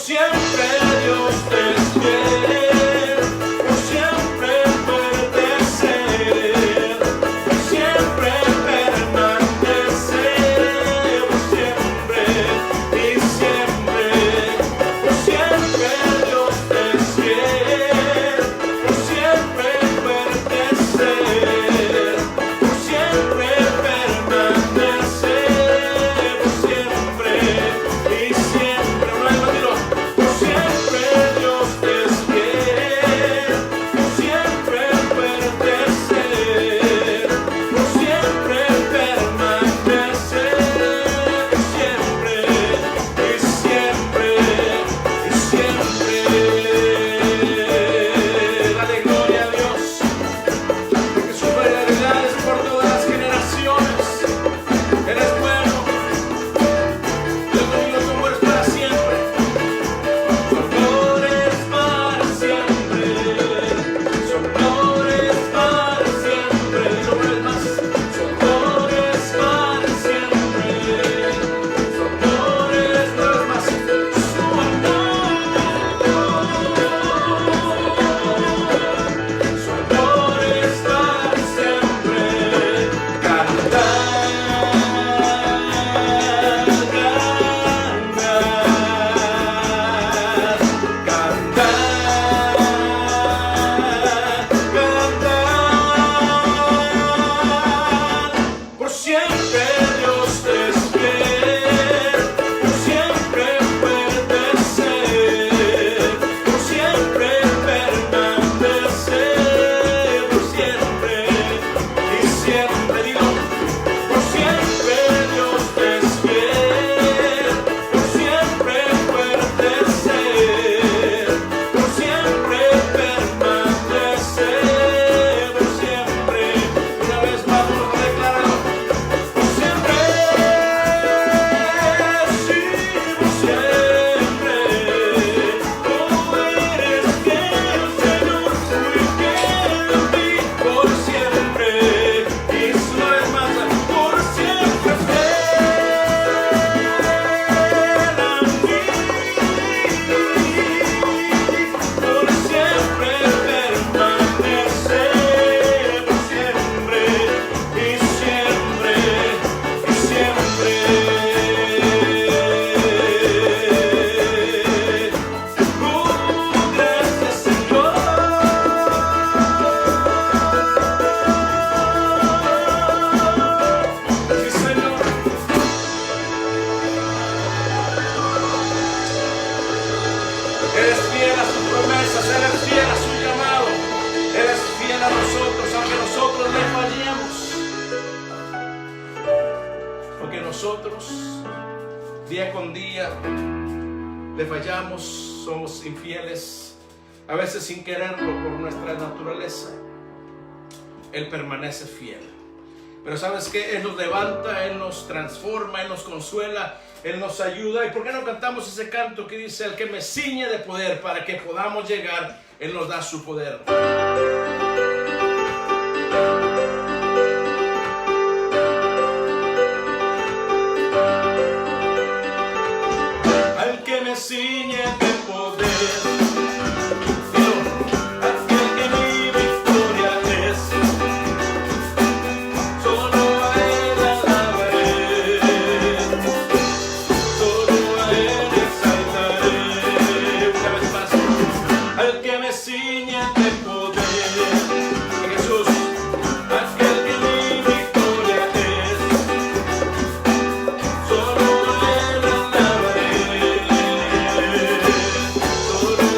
siempre Dios te es fiel, por siempre permanecer, por siempre permanecer, por siempre y siempre, por siempre Dios te es fiel, por siempre permanecer, por siempre permanecer, por siempre y siempre. Una vez más, dilo. Por siempre Dios te es fiel, por siempre permanecer, por siempre permanecer, por siempre y siempre y siempre. Dale gloria a Dios, porque su fidelidad es por todas las generaciones. Eres bueno, Dios mío, tu amor es para siempre. Su amor es para siempre, su amor es para siempre. Dilo una vez más. Su amor es para siempre, su amor es una vez más. Su amor es para siempre. Por siempre Dios te es fiel, por siempre permanecer, por siempre permanecer, por siempre y siempre. Digo, por siempre Dios te es fiel, por siempre permanecer, por siempre permanecer, por siempre. Una vez más, vamos a declararlo. Por siempre, sí, por siempre. Tú eres fiel, Señor, muy fiel a mí, por siempre. Y una vez más, por siempre fiel a mí, por siempre permanecer, por siempre y siempre y siempre. Gracias, Señor. Sí, Señor. Eres fiel a sus promesas, eres fiel a su llamado, eres fiel a nosotros, aunque nosotros le fallemos. Porque nosotros, día con día, le fallamos, somos infieles, a veces sin quererlo por nuestra naturaleza. Él permanece fiel. Pero ¿sabes qué? Él nos levanta, Él nos transforma, Él nos consuela, Él nos ayuda. ¿Y por qué no cantamos ese canto que dice: el que me ciñe de poder para que podamos llegar, Él nos da su poder? Al que me ciñe de poder, aquel que mi victoria es, solo a Él alabaré, solo a Él exaltaré. Una vez más, al que me ciñe de poder, Jesús, aquel que mi victoria es, solo a Él alabaré, solo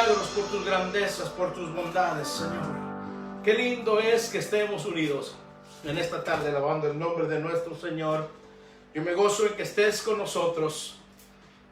milagros, por tus grandezas, por tus bondades, Señor. Qué lindo es que estemos unidos en esta tarde alabando el nombre de nuestro Señor. Yo me gozo en que estés con nosotros,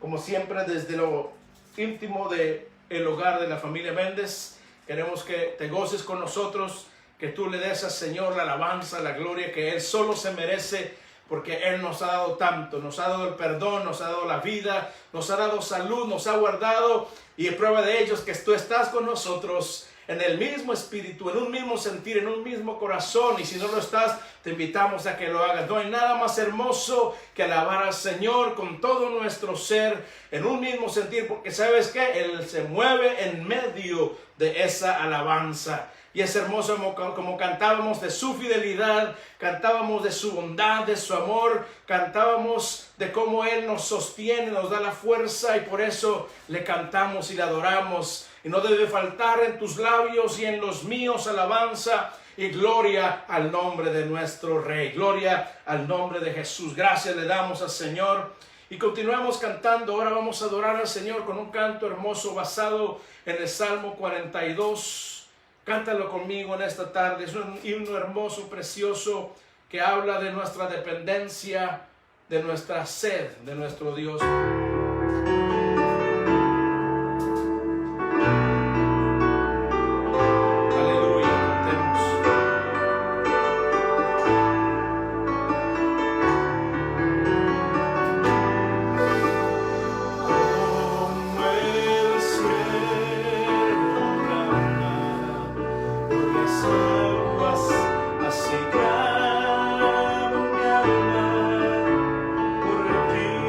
como siempre, desde lo íntimo del hogar de la familia Méndez. Queremos que te goces con nosotros, que tú le des al Señor la alabanza, la gloria que Él solo se merece, porque Él nos ha dado tanto, nos ha dado el perdón, nos ha dado la vida, nos ha dado salud, nos ha guardado, y en prueba de ello es que tú estás con nosotros en el mismo espíritu, en un mismo sentir, en un mismo corazón. Y si no lo estás, te invitamos a que lo hagas. No hay nada más hermoso que alabar al Señor con todo nuestro ser, en un mismo sentir, porque ¿sabes qué? Él se mueve en medio de esa alabanza. Y es hermoso como cantábamos de su fidelidad, cantábamos de su bondad, de su amor, cantábamos de cómo Él nos sostiene, nos da la fuerza, y por eso le cantamos y le adoramos. Y no debe faltar en tus labios y en los míos alabanza y gloria al nombre de nuestro Rey. Gloria al nombre de Jesús. Gracias le damos al Señor. Y continuamos cantando. Ahora vamos a adorar al Señor con un canto hermoso basado en el Salmo 42. Cántalo conmigo en esta tarde. Es un himno hermoso, precioso, que habla de nuestra dependencia, de nuestra sed, de nuestro Dios. Por ti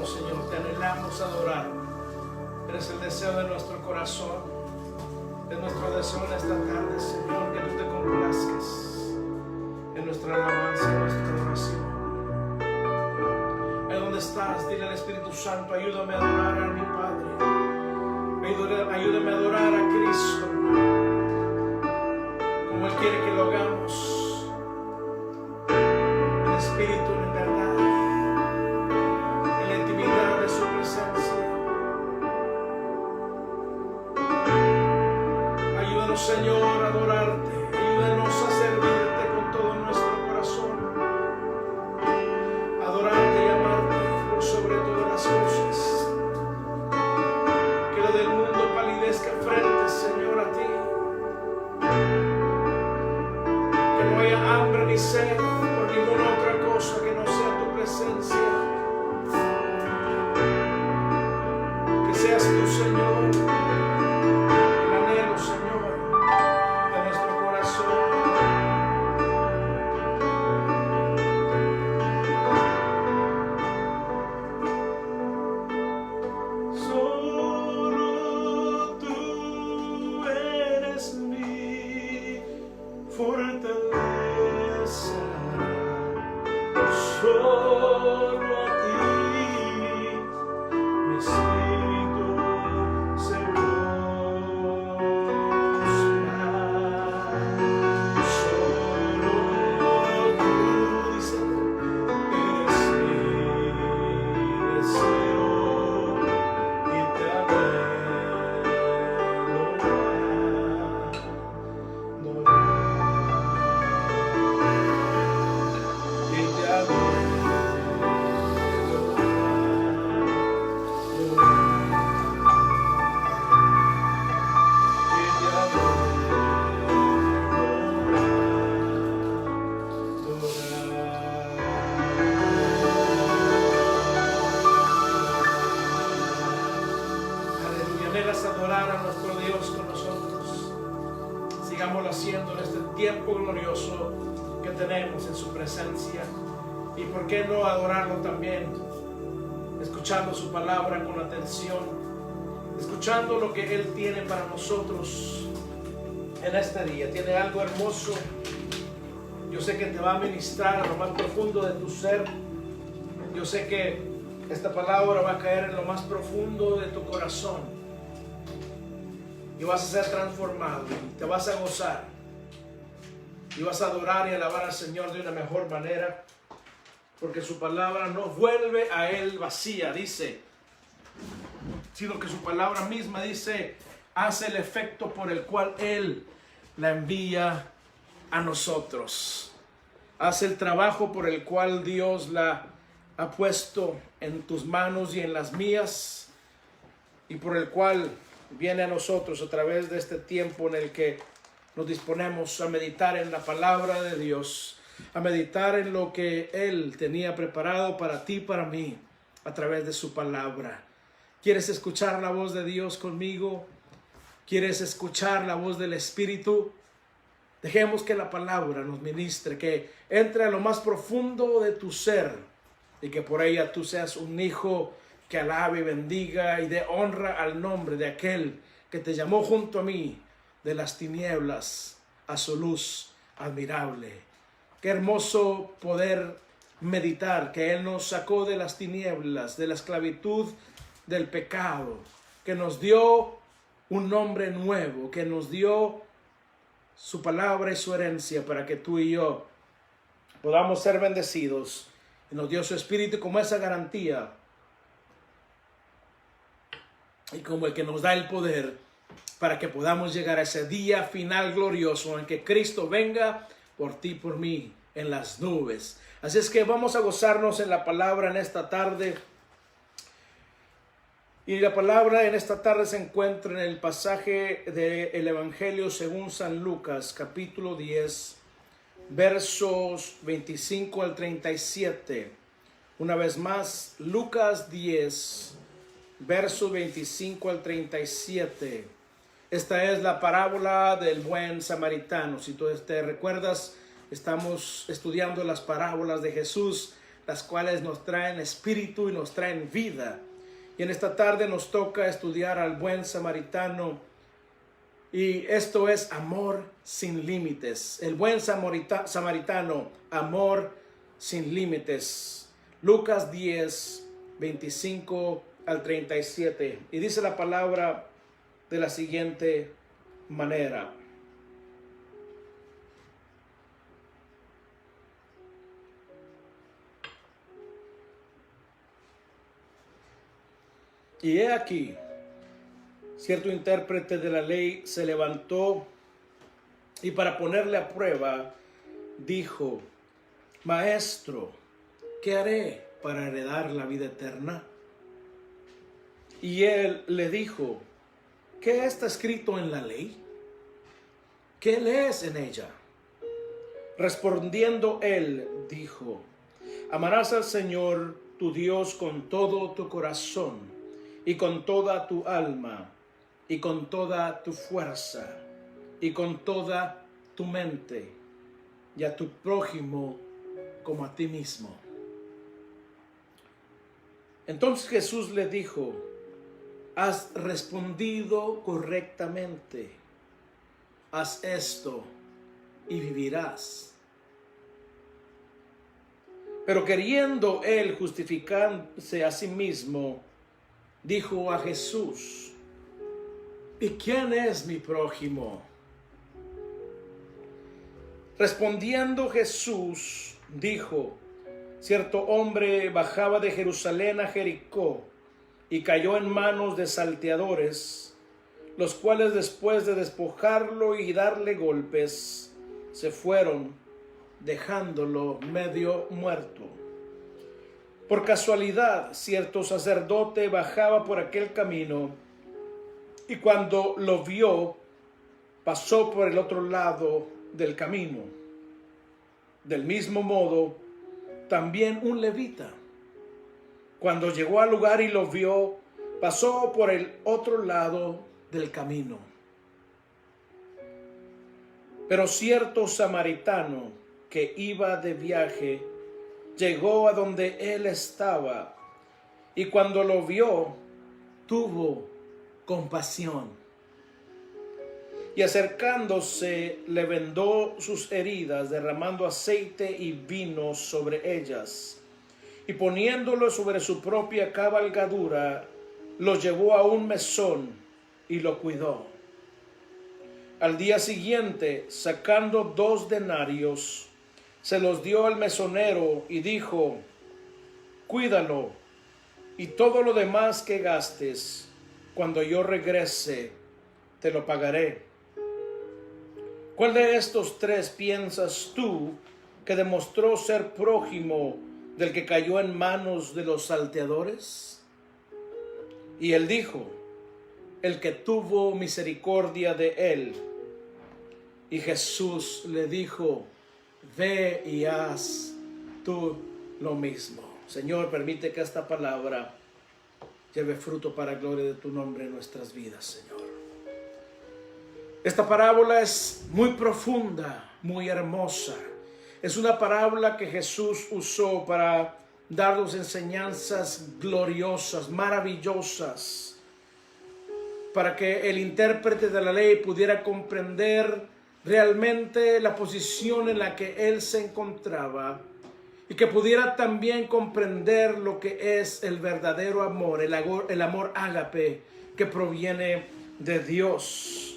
anhelamos, Señor, te anhelamos adorar. Eres el deseo de nuestro corazón, es nuestro deseo en esta tarde, Señor, que tú te complazcas en nuestra alabanza, en nuestra adoración. En donde estás, dile al Espíritu Santo, ayúdame a adorar a mi Padre, ayúdame a adorar a Cristo, como Él quiere que lo hagamos, en espíritu, en verdad, en la intimidad de su presencia. Ayúdanos, Señor, a adorarte, ayúdanos a servirte con todo nuestro corazón, adorarte y amarte por sobre todas las cosas. Que lo del mundo palidezca frente, Señor, a ti. Que no haya hambre ni sed por ninguna otra cosa que no sea tu presencia. Que seas tú, Señor, el anhelo, Señor, de nuestro corazón. Solo tú eres mi fortaleza. Solo a ti mi espíritu se postra. Solo tú, dice, eres mi deseo y te anhelo adorar. Y te adoro. Aleluya, anhelas adorar a nuestro Dios con nosotros. Sigámoslo haciendo en este tiempo glorioso que tenemos en su presencia. Y por qué no adorarlo también, escuchando su palabra con atención, escuchando lo que Él tiene para nosotros en este día. Tiene algo hermoso. Yo sé que te va a ministrar a lo más profundo de tu ser. Yo sé que esta palabra va a caer en lo más profundo de tu corazón y vas a ser transformado, te vas a gozar y vas a adorar y alabar al Señor de una mejor manera, porque su palabra no vuelve a Él vacía, dice, sino que su palabra misma dice, hace el efecto por el cual Él la envía a nosotros. Hace el trabajo por el cual Dios la ha puesto en tus manos y en las mías, y por el cual viene a nosotros a través de este tiempo en el que nos disponemos a meditar en la palabra de Dios, a meditar en lo que Él tenía preparado para ti y para mí a través de su palabra. ¿Quieres escuchar la voz de Dios conmigo? ¿Quieres escuchar la voz del Espíritu? Dejemos que la palabra nos ministre, que entre a lo más profundo de tu ser y que por ella tú seas un hijo que alabe y bendiga y dé honra al nombre de aquel que te llamó junto a mí de las tinieblas a su luz admirable. Qué hermoso poder meditar que Él nos sacó de las tinieblas, de la esclavitud del pecado, que nos dio un nombre nuevo, que nos dio su palabra y su herencia para que tú y yo podamos ser bendecidos. Y nos dio su Espíritu como esa garantía y como el que nos da el poder para que podamos llegar a ese día final glorioso en que Cristo venga por ti y por mí en las nubes. Así es que vamos a gozarnos en la palabra en esta tarde. Y la palabra en esta tarde se encuentra en el pasaje del Evangelio según San Lucas, capítulo 10, versos 25 al 37. Una vez más, Lucas 10, versos 25 al 37. Esta es la parábola del buen samaritano. Si tú te recuerdas, estamos estudiando las parábolas de Jesús. las cuales nos traen espíritu y nos traen vida. Y en esta tarde nos toca estudiar al buen samaritano. Y esto es amor sin límites. El buen samaritano, amor sin límites. Lucas 10, 25 al 37. Y dice la palabra de la siguiente manera. Y he aquí, cierto intérprete de la ley se levantó y para ponerle a prueba, dijo: Maestro, ¿qué haré para heredar la vida eterna? Y él le dijo: ¿qué está escrito en la ley? ¿Qué lees en ella? Respondiendo él, dijo: amarás al Señor tu Dios con todo tu corazón, y con toda tu alma, y con toda tu fuerza, y con toda tu mente, y a tu prójimo como a ti mismo. Entonces Jesús le dijo: has respondido correctamente. Haz esto y vivirás. Pero queriendo él justificarse a sí mismo, dijo a Jesús: ¿y quién es mi prójimo? Respondiendo Jesús, dijo: cierto hombre bajaba de Jerusalén a Jericó y cayó en manos de salteadores, los cuales después de despojarlo y darle golpes, se fueron, dejándolo medio muerto. Por casualidad, cierto sacerdote bajaba por aquel camino, y cuando lo vio, pasó por el otro lado del camino. Del mismo modo, también un levita, cuando llegó al lugar y lo vio, pasó por el otro lado del camino. Pero cierto samaritano que iba de viaje, llegó a donde él estaba, y cuando lo vio, tuvo compasión. Y acercándose, le vendó sus heridas, derramando aceite y vino sobre ellas. Y poniéndolo sobre su propia cabalgadura, lo llevó a un mesón y lo cuidó. Al día siguiente, sacando 2 denarios, se los dio al mesonero y dijo: cuídalo, y todo lo demás que gastes, cuando yo regrese, te lo pagaré. ¿Cuál de estos 3 piensas tú que demostró ser prójimo del que cayó en manos de los salteadores? Y él dijo: el que tuvo misericordia de él. Y Jesús le dijo: ve y haz tú lo mismo. Señor, permite que esta palabra lleve fruto para gloria de tu nombre en nuestras vidas, Señor. Esta parábola es muy profunda, muy hermosa. Es una parábola que Jesús usó para darnos enseñanzas gloriosas, maravillosas, para que el intérprete de la ley pudiera comprender realmente la posición en la que él se encontraba, y que pudiera también comprender lo que es el verdadero amor, el amor ágape que proviene de Dios.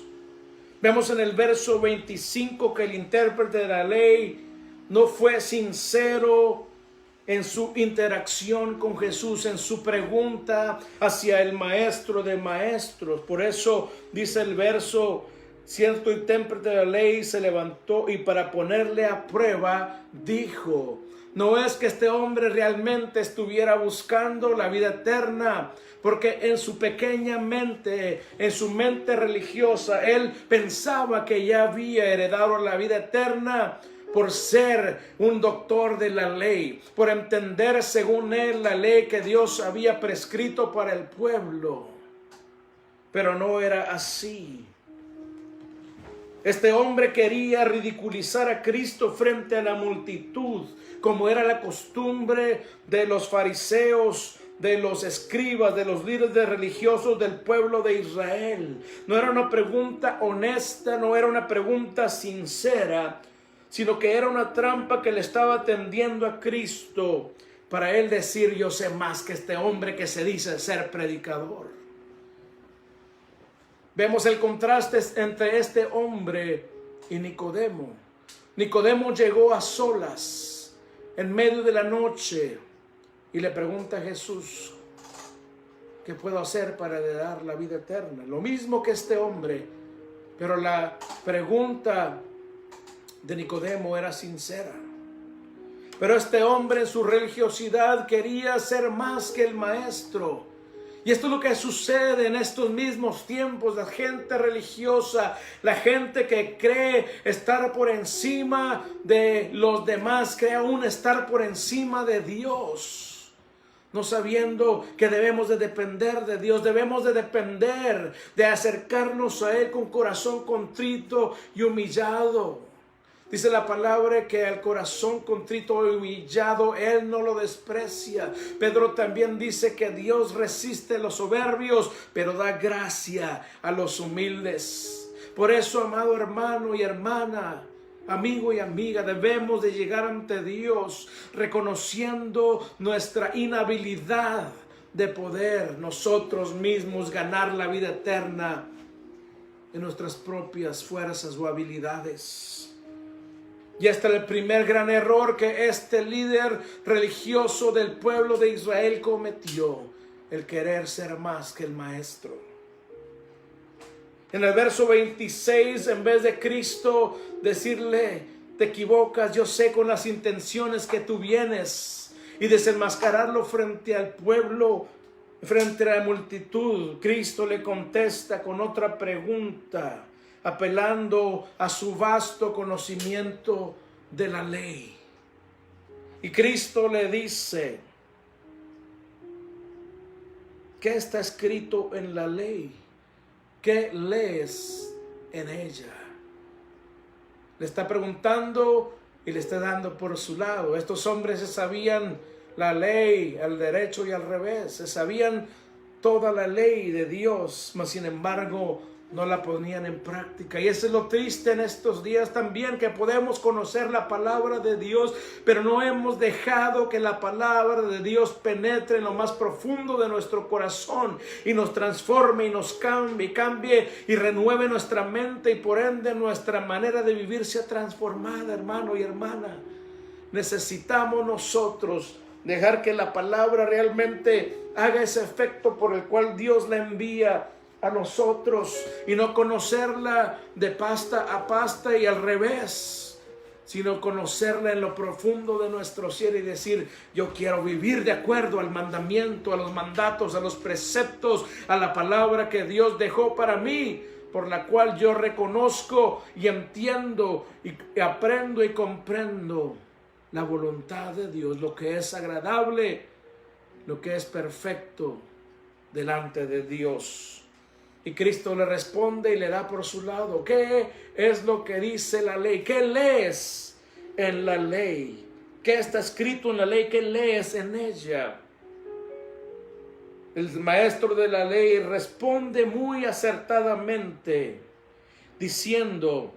Vemos en el verso 25 que el intérprete de la ley no fue sincero en su interacción con Jesús, en su pregunta hacia el maestro de maestros. Por eso dice el verso: cierto intérprete de la ley se levantó y para ponerle a prueba dijo. No es que este hombre realmente estuviera buscando la vida eterna, porque en su pequeña mente, en su mente religiosa, él pensaba que ya había heredado la vida eterna por ser un doctor de la ley, por entender según él la ley que Dios había prescrito para el pueblo. Pero no era así. Este hombre quería ridiculizar a Cristo frente a la multitud, como era la costumbre de los fariseos, de los escribas, de los líderes religiosos del pueblo de Israel. No era una pregunta honesta, no era una pregunta sincera, sino que era una trampa que le estaba tendiendo a Cristo para él decir: yo sé más que este hombre que se dice ser predicador. Vemos el contraste entre este hombre y Nicodemo. Nicodemo llegó a solas en medio de la noche y le pregunta a Jesús: ¿qué puedo hacer para heredar la vida eterna? Lo mismo que este hombre, pero la pregunta de Nicodemo era sincera. Pero este hombre en su religiosidad quería ser más que el maestro. Y esto es lo que sucede en estos mismos tiempos. La gente religiosa, la gente que cree estar por encima de los demás, cree aún estar por encima de Dios, no sabiendo que debemos de depender de Dios, debemos de depender, de acercarnos a Él con corazón contrito y humillado. Dice la palabra que al corazón contrito y humillado Él no lo desprecia. Pedro también dice que Dios resiste a los soberbios, pero da gracia a los humildes. Por eso, amado hermano y hermana, amigo y amiga, debemos de llegar ante Dios reconociendo nuestra inhabilidad de poder nosotros mismos ganar la vida eterna en nuestras propias fuerzas o habilidades. Y este es el primer gran error que este líder religioso del pueblo de Israel cometió: el querer ser más que el maestro. En el verso 26, en vez de Cristo decirle: te equivocas, yo sé con las intenciones que tú vienes, y desenmascararlo frente al pueblo, frente a la multitud, Cristo le contesta con otra pregunta, apelando a su vasto conocimiento de la ley. Y Cristo le dice: ¿qué está escrito en la ley? ¿Qué lees en ella? Le está preguntando y le está dando por su lado. Estos hombres se sabían la ley al derecho y al revés, se sabían toda la ley de Dios, mas sin embargo no la ponían en práctica. Y eso es lo triste en estos días también, que podemos conocer la palabra de Dios, pero no hemos dejado que la palabra de Dios penetre en lo más profundo de nuestro corazón y nos transforme y nos cambie y renueve nuestra mente, y por ende nuestra manera de vivir sea transformada, hermano y hermana. Necesitamos nosotros dejar que la palabra realmente haga ese efecto por el cual Dios la envía a nosotros, y no conocerla de pasta a pasta y al revés, sino conocerla en lo profundo de nuestro ser y decir: yo quiero vivir de acuerdo al mandamiento, a los mandatos, a los preceptos, a la palabra que Dios dejó para mí, por la cual yo reconozco y entiendo y aprendo y comprendo la voluntad de Dios, lo que es agradable, lo que es perfecto delante de Dios. Y Cristo le responde y le da por su lado: ¿qué es lo que dice la ley? ¿Qué lees en la ley? ¿Qué está escrito en la ley? ¿Qué lees en ella? El maestro de la ley responde muy acertadamente diciendo: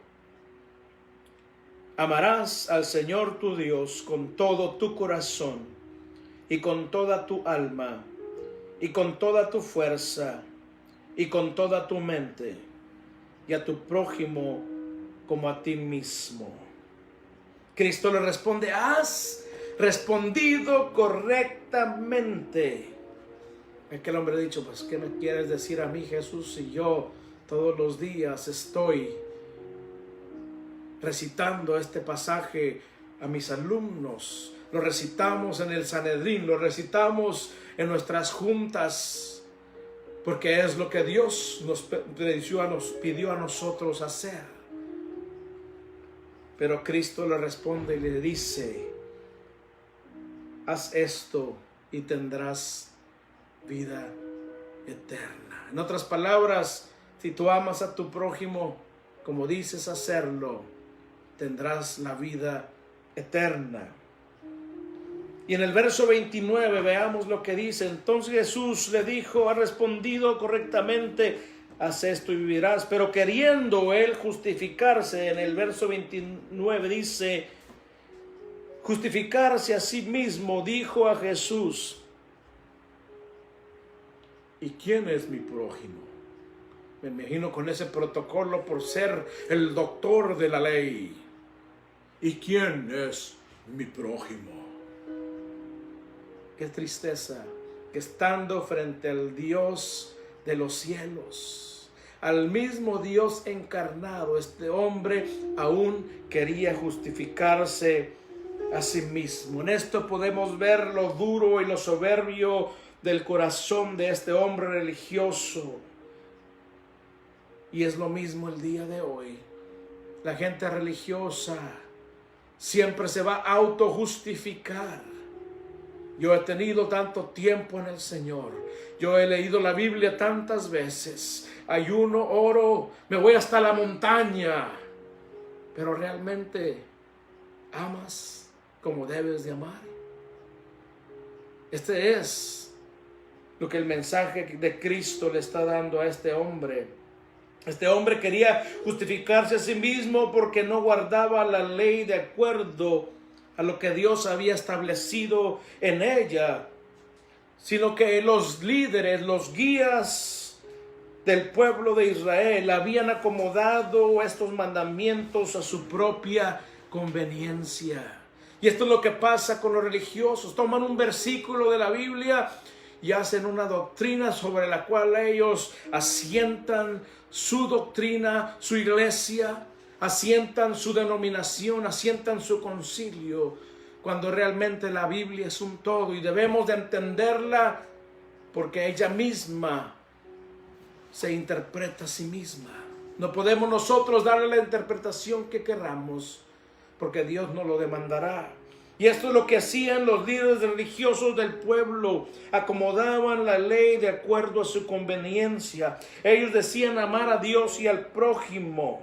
amarás al Señor tu Dios con todo tu corazón y con toda tu alma y con toda tu fuerza y con toda tu mente, y a tu prójimo como a ti mismo. Cristo le responde: has respondido correctamente. Aquel hombre ha dicho: pues, ¿qué me quieres decir a mí, Jesús, si yo todos los días estoy recitando este pasaje a mis alumnos? Lo recitamos en el Sanedrín, lo recitamos en nuestras juntas, porque es lo que Dios nos pidió a nosotros hacer. Pero Cristo le responde y le dice: haz esto y tendrás vida eterna. En otras palabras, si tú amas a tu prójimo como dices hacerlo, tendrás la vida eterna. Y en el verso 29 veamos lo que dice. Entonces Jesús le dijo: has respondido correctamente, haz esto y vivirás. Pero queriendo él justificarse, en el verso 29 dice, justificarse a sí mismo, dijo a Jesús: ¿y quién es mi prójimo? Me imagino con ese protocolo por ser el doctor de la ley. ¿Y quién es mi prójimo? Qué tristeza que estando frente al Dios de los cielos, al mismo Dios encarnado, este hombre aún quería justificarse a sí mismo. En esto podemos ver lo duro y lo soberbio del corazón de este hombre religioso. Y es lo mismo el día de hoy. La gente religiosa siempre se va a autojustificar. Yo he tenido tanto tiempo en el Señor. Yo he leído la Biblia tantas veces. Ayuno, oro, me voy hasta la montaña. Pero realmente amas como debes de amar. Este es lo que el mensaje de Cristo le está dando a este hombre. Este hombre quería justificarse a sí mismo porque no guardaba la ley de acuerdo a lo que Dios había establecido en ella, sino que los líderes, los guías del pueblo de Israel habían acomodado estos mandamientos a su propia conveniencia. Y esto es lo que pasa con los religiosos. Toman un versículo de la Biblia y hacen una doctrina sobre la cual ellos asientan su doctrina, su iglesia, asientan su denominación, asientan su concilio, cuando realmente la Biblia es un todo y debemos de entenderla porque ella misma se interpreta a sí misma. No podemos nosotros darle la interpretación que queramos porque Dios nos lo demandará. Y esto es lo que hacían los líderes religiosos del pueblo. Acomodaban la ley de acuerdo a su conveniencia. Ellos decían amar a Dios y al prójimo.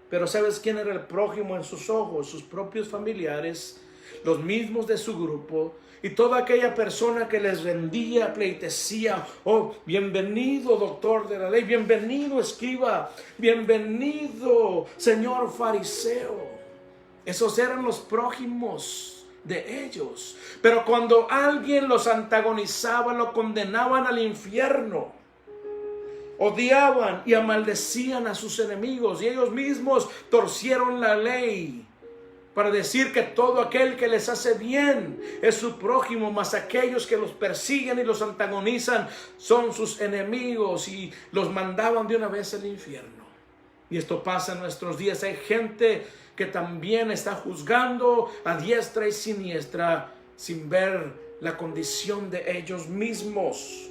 Pero ¿sabes quién era el prójimo en sus ojos? Sus propios familiares, los mismos de su grupo, y toda aquella persona que les rendía pleitesía. Oh, bienvenido doctor de la ley, bienvenido escriba, bienvenido señor fariseo. Esos eran los prójimos de ellos. Pero cuando alguien los antagonizaba, lo condenaban al infierno. Odiaban y maldecían a sus enemigos, y ellos mismos torcieron la ley para decir que todo aquel que les hace bien es su prójimo, mas aquellos que los persiguen y los antagonizan son sus enemigos, y los mandaban de una vez al infierno. Y esto pasa en nuestros días. Hay gente que también está juzgando a diestra y siniestra sin ver la condición de ellos mismos.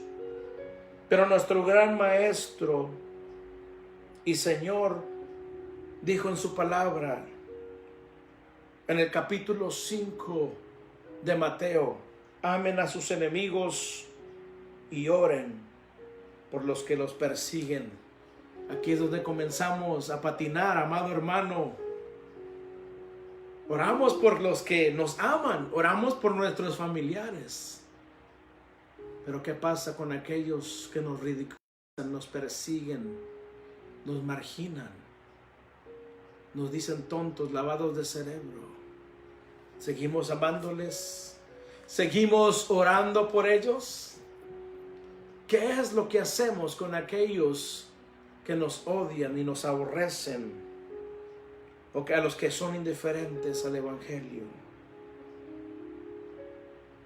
Pero nuestro gran Maestro y Señor dijo en su palabra, en el capítulo 5 de Mateo: amen a sus enemigos y oren por los que los persiguen. Aquí es donde comenzamos a patinar, amado hermano. Oramos por los que nos aman, oramos por nuestros familiares. Pero ¿qué pasa con aquellos que nos ridiculizan, nos persiguen, nos marginan, nos dicen tontos, lavados de cerebro? ¿Seguimos amándoles? ¿Seguimos orando por ellos? ¿Qué es lo que hacemos con aquellos que nos odian y nos aborrecen, o que a los que son indiferentes al Evangelio?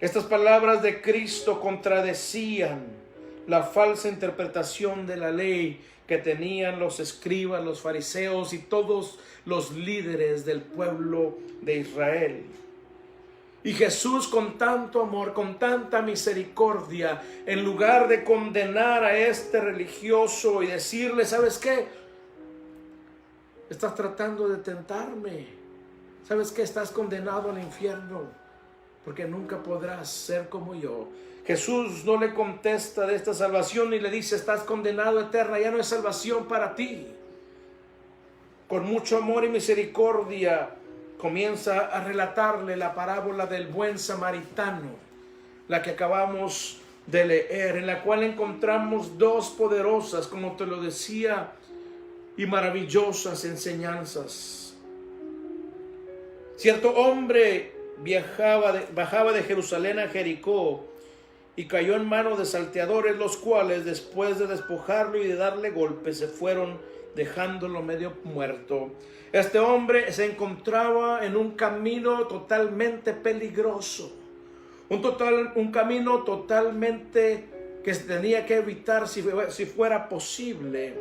Estas palabras de Cristo contradecían la falsa interpretación de la ley que tenían los escribas, los fariseos y todos los líderes del pueblo de Israel. Y Jesús, con tanto amor, con tanta misericordia, en lugar de condenar a este religioso y decirle: ¿sabes qué? Estás tratando de tentarme. ¿Sabes qué? Estás condenado al infierno, porque nunca podrás ser como yo. Jesús no le contesta de esta salvación y le dice: estás condenado eterna, ya no hay salvación para ti. Con mucho amor y misericordia, comienza a relatarle la parábola del buen samaritano, la que acabamos de leer, en la cual encontramos dos poderosas, como te lo decía, y maravillosas enseñanzas. Cierto hombre bajaba de Jerusalén a Jericó y cayó en manos de salteadores, los cuales, después de despojarlo y de darle golpes, se fueron dejándolo medio muerto. Este hombre se encontraba en un camino totalmente peligroso, un camino totalmente que se tenía que evitar si fuera posible.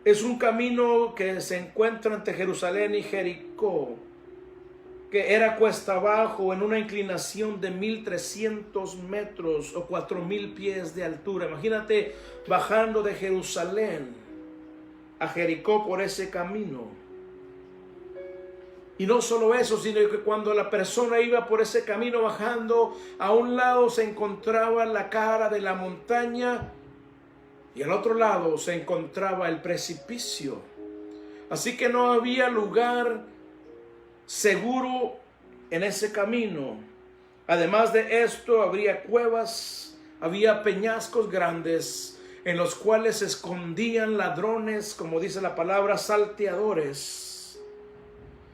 Es un camino que se encuentra entre Jerusalén y Jericó, que era cuesta abajo en una inclinación de 1300 metros o 4000 pies de altura. Imagínate bajando de Jerusalén a Jericó por ese camino. Y no solo eso, sino que cuando la persona iba por ese camino bajando, a un lado se encontraba la cara de la montaña y al otro lado se encontraba el precipicio. Así que no había lugar seguro en ese camino. Además de esto, habría cuevas, había peñascos grandes en los cuales se escondían ladrones, como dice la palabra, salteadores.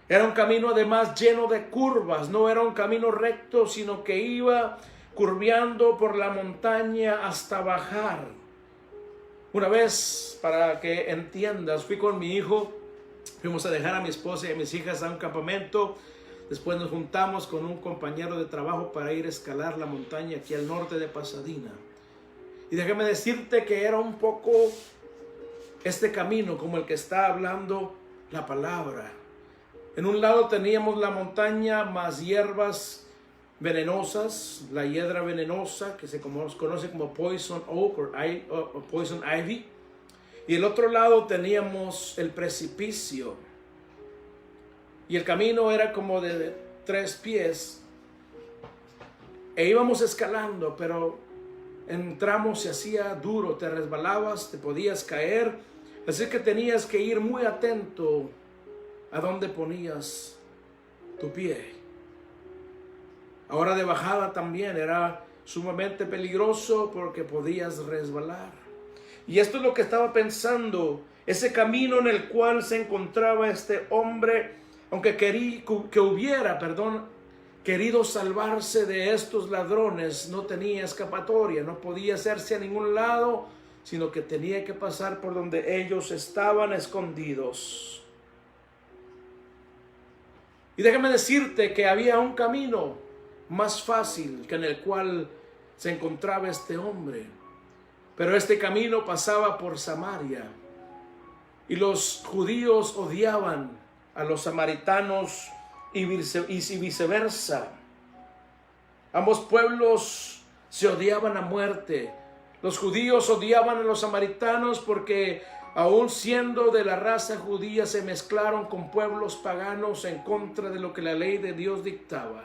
Era un camino además lleno de curvas, no era un camino recto, sino que iba curveando por la montaña hasta bajar. Una vez, para que entiendas, fui con mi hijo. Fuimos a dejar a mi esposa y a mis hijas a un campamento. Después nos juntamos con un compañero de trabajo para ir a escalar la montaña aquí al norte de Pasadena. Y déjame decirte que era un poco este camino como el que está hablando la palabra. En un lado teníamos la montaña más hierbas venenosas, la hiedra venenosa que se conoce como poison oak o poison ivy. Y el otro lado teníamos el precipicio. Y el camino era como de 3 pies. E íbamos escalando, pero en tramos se hacía duro, te resbalabas, te podías caer. Así que tenías que ir muy atento a dónde ponías tu pie. Ahora de bajada también era sumamente peligroso porque podías resbalar. Y esto es lo que estaba pensando, ese camino en el cual se encontraba este hombre, aunque hubiera querido salvarse de estos ladrones, no tenía escapatoria, no podía hacerse a ningún lado, sino que tenía que pasar por donde ellos estaban escondidos. Y déjame decirte que había un camino más fácil que en el cual se encontraba este hombre. Pero este camino pasaba por Samaria y los judíos odiaban a los samaritanos y viceversa. Ambos pueblos se odiaban a muerte. Los judíos odiaban a los samaritanos porque aun siendo de la raza judía se mezclaron con pueblos paganos en contra de lo que la ley de Dios dictaba.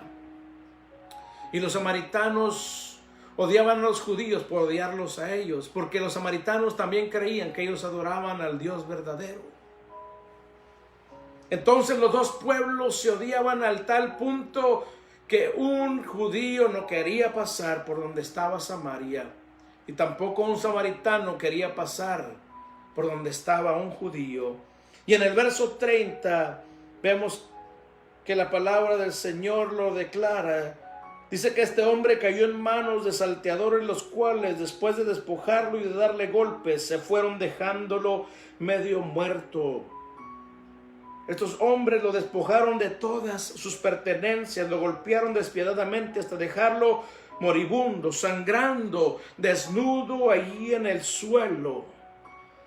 Y los samaritanos odiaban a los judíos por odiarlos a ellos, porque los samaritanos también creían que ellos adoraban al Dios verdadero. Entonces los dos pueblos se odiaban al tal punto que un judío no quería pasar por donde estaba Samaria, y tampoco un samaritano quería pasar por donde estaba un judío. Y en el verso 30 vemos que la palabra del Señor lo declara. Dice que este hombre cayó en manos de salteadores, los cuales después de despojarlo y de darle golpes se fueron dejándolo medio muerto. Estos hombres lo despojaron de todas sus pertenencias, lo golpearon despiadadamente hasta dejarlo moribundo, sangrando, desnudo allí en el suelo,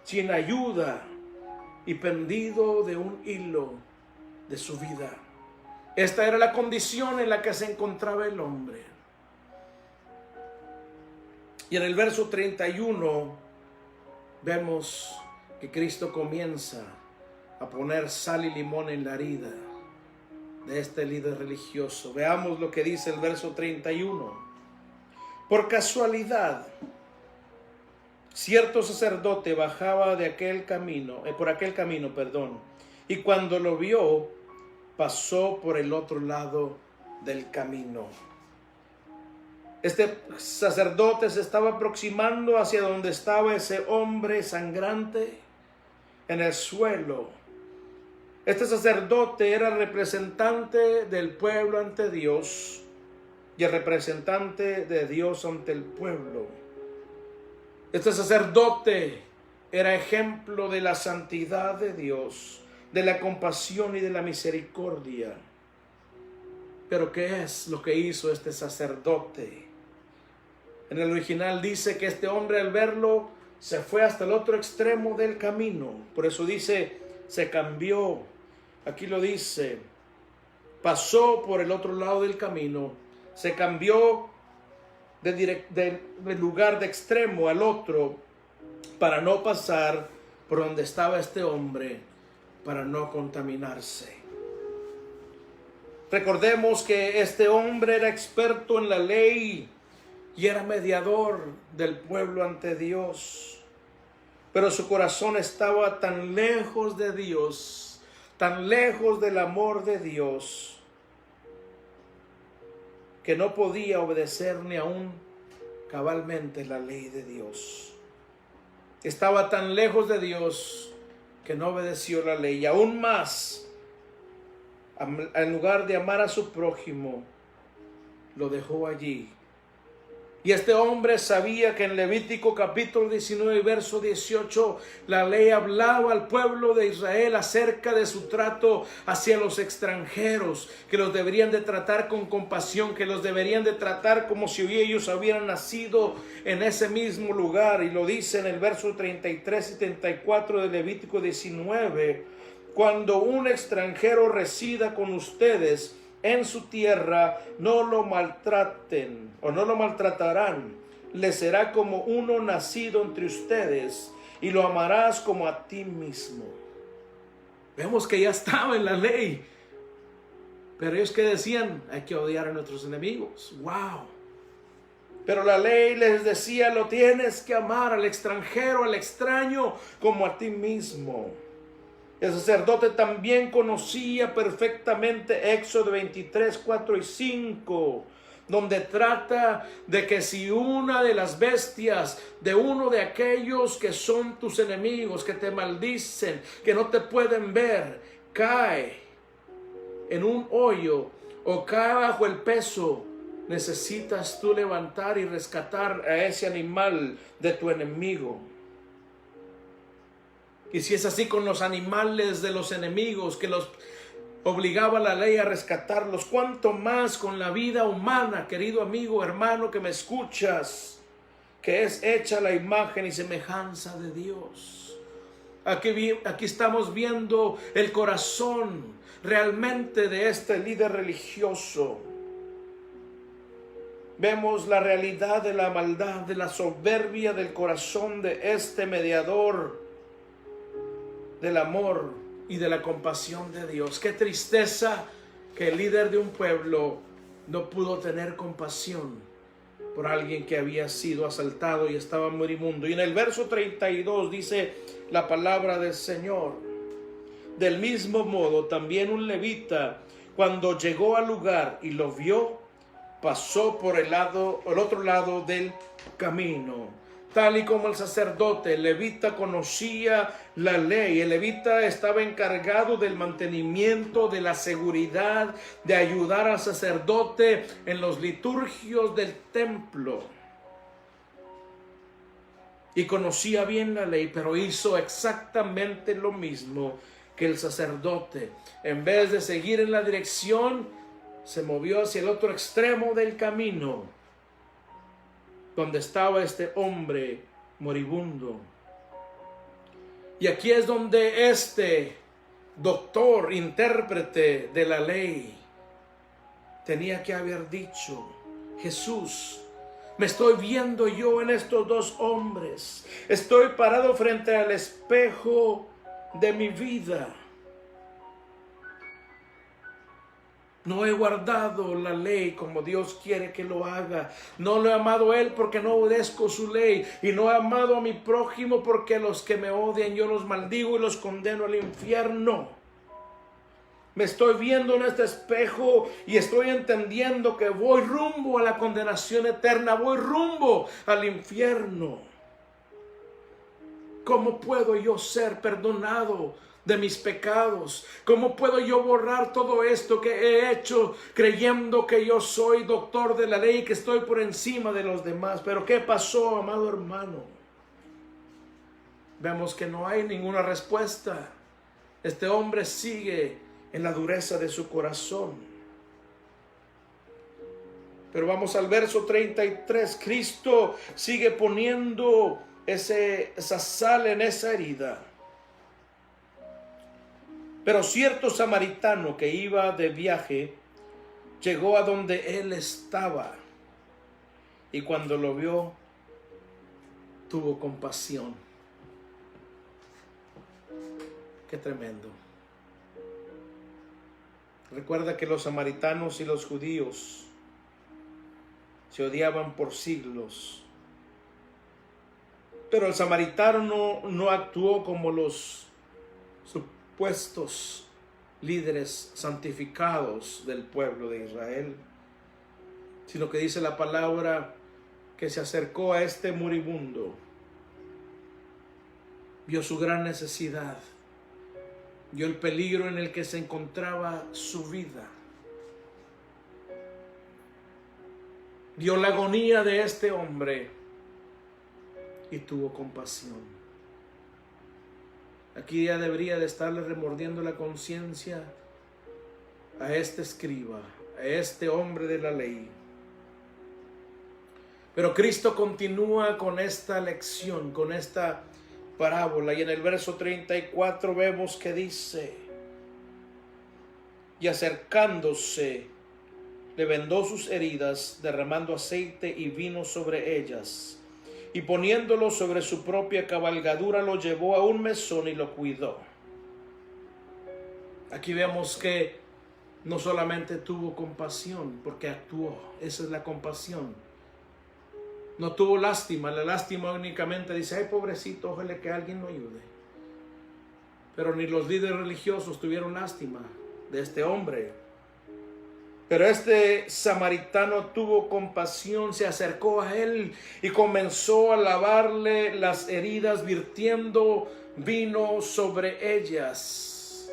sin ayuda y pendido de un hilo de su vida. Esta era la condición en la que se encontraba el hombre. Y en el verso 31 vemos que Cristo comienza a poner sal y limón en la herida de este líder religioso. Veamos lo que dice el verso 31. Por casualidad, cierto sacerdote bajaba por aquel camino, y cuando lo vio, pasó por el otro lado del camino. Este sacerdote se estaba aproximando hacia donde estaba ese hombre sangrante en el suelo. Este sacerdote era representante del pueblo ante Dios y el representante de Dios ante el pueblo. Este sacerdote era ejemplo de la santidad de Dios, de la compasión y de la misericordia. Pero ¿qué es lo que hizo este sacerdote? En el original dice que este hombre, al verlo, se fue hasta el otro extremo del camino. Por eso dice, se cambió. Aquí lo dice, pasó por el otro lado del camino, se cambió del lugar de extremo al otro para no pasar por donde estaba este hombre, para no contaminarse. Recordemos que este hombre era experto en la ley y era mediador del pueblo ante Dios. Pero su corazón estaba tan lejos de Dios, tan lejos del amor de Dios, que no podía obedecer ni aún cabalmente la ley de Dios. Estaba tan lejos de Dios que no obedeció la ley. Y aún más, en lugar de amar a su prójimo, lo dejó allí. Y este hombre sabía que en Levítico capítulo 19, verso 18, la ley hablaba al pueblo de Israel acerca de su trato hacia los extranjeros, que los deberían de tratar con compasión, que los deberían de tratar como si ellos hubieran nacido en ese mismo lugar. Y lo dice en el verso 33 y 34 de Levítico 19, cuando un extranjero resida con ustedes en su tierra, no lo maltraten o no lo maltratarán. Le será como uno nacido entre ustedes y lo amarás como a ti mismo. Vemos que ya estaba en la ley, pero ellos que decían, hay que odiar a nuestros enemigos. ¡Wow! Pero la ley les decía, lo tienes que amar al extranjero, al extraño, como a ti mismo. El sacerdote también conocía perfectamente Éxodo 23, 4 y 5, donde trata de que si una de las bestias de uno de aquellos que son tus enemigos, que te maldicen, que no te pueden ver, cae en un hoyo o cae bajo el peso, necesitas tú levantar y rescatar a ese animal de tu enemigo. Y si es así con los animales de los enemigos que los obligaba la ley a rescatarlos, ¿cuánto más con la vida humana, querido amigo, hermano que me escuchas, que es hecha la imagen y semejanza de Dios? Aquí estamos viendo el corazón realmente de este líder religioso. Vemos la realidad de la maldad, de la soberbia del corazón de este mediador del amor y de la compasión de Dios. Qué tristeza que el líder de un pueblo no pudo tener compasión por alguien que había sido asaltado y estaba moribundo. Y en el verso 32 dice la palabra del Señor: del mismo modo también un levita, cuando llegó al lugar y lo vio, pasó por el otro lado del camino. Tal y como el sacerdote, el levita conocía la ley. El levita estaba encargado del mantenimiento, de la seguridad, de ayudar al sacerdote en los liturgios del templo. Y conocía bien la ley, pero hizo exactamente lo mismo que el sacerdote. En vez de seguir en la dirección, se movió hacia el otro extremo del camino, donde estaba este hombre moribundo. Y aquí es donde este doctor, intérprete de la ley, tenía que haber dicho: Jesús, me estoy viendo yo en estos dos hombres. Estoy parado frente al espejo de mi vida. No he guardado la ley como Dios quiere que lo haga. No lo he amado a Él porque no obedezco su ley. Y no he amado a mi prójimo porque a los que me odian yo los maldigo y los condeno al infierno. Me estoy viendo en este espejo y estoy entendiendo que voy rumbo a la condenación eterna, voy rumbo al infierno. ¿Cómo puedo yo ser perdonado de mis pecados? ¿Cómo puedo yo borrar todo esto que he hecho creyendo que yo soy doctor de la ley, que estoy por encima de los demás? Pero ¿qué pasó, amado hermano? Vemos que no hay ninguna respuesta. Este hombre sigue en la dureza de su corazón. Pero vamos al verso 33. Cristo sigue poniendo esa sal en esa herida. Pero cierto samaritano que iba de viaje llegó a donde él estaba, y cuando lo vio tuvo compasión. Qué tremendo. Recuerda que los samaritanos y los judíos se odiaban por siglos. Pero el samaritano no actuó como los supuestos líderes santificados del pueblo de Israel, sino que dice la palabra que se acercó a este moribundo, vio su gran necesidad, vio el peligro en el que se encontraba su vida, vio la agonía de este hombre y tuvo compasión. Aquí ya debería de estarle remordiendo la conciencia a este escriba, a este hombre de la ley. Pero Cristo continúa con esta lección, con esta parábola, y en el verso 34 vemos que dice: y acercándose le vendó sus heridas, derramando aceite y vino sobre ellas, y poniéndolo sobre su propia cabalgadura lo llevó a un mesón y lo cuidó. Aquí vemos que no solamente tuvo compasión, porque actuó. Esa es la compasión. No tuvo lástima. La lástima únicamente dice: ay, pobrecito, ojalá que alguien lo ayude. Pero ni los líderes religiosos tuvieron lástima de este hombre. Pero este samaritano tuvo compasión, se acercó a él y comenzó a lavarle las heridas, virtiendo vino sobre ellas.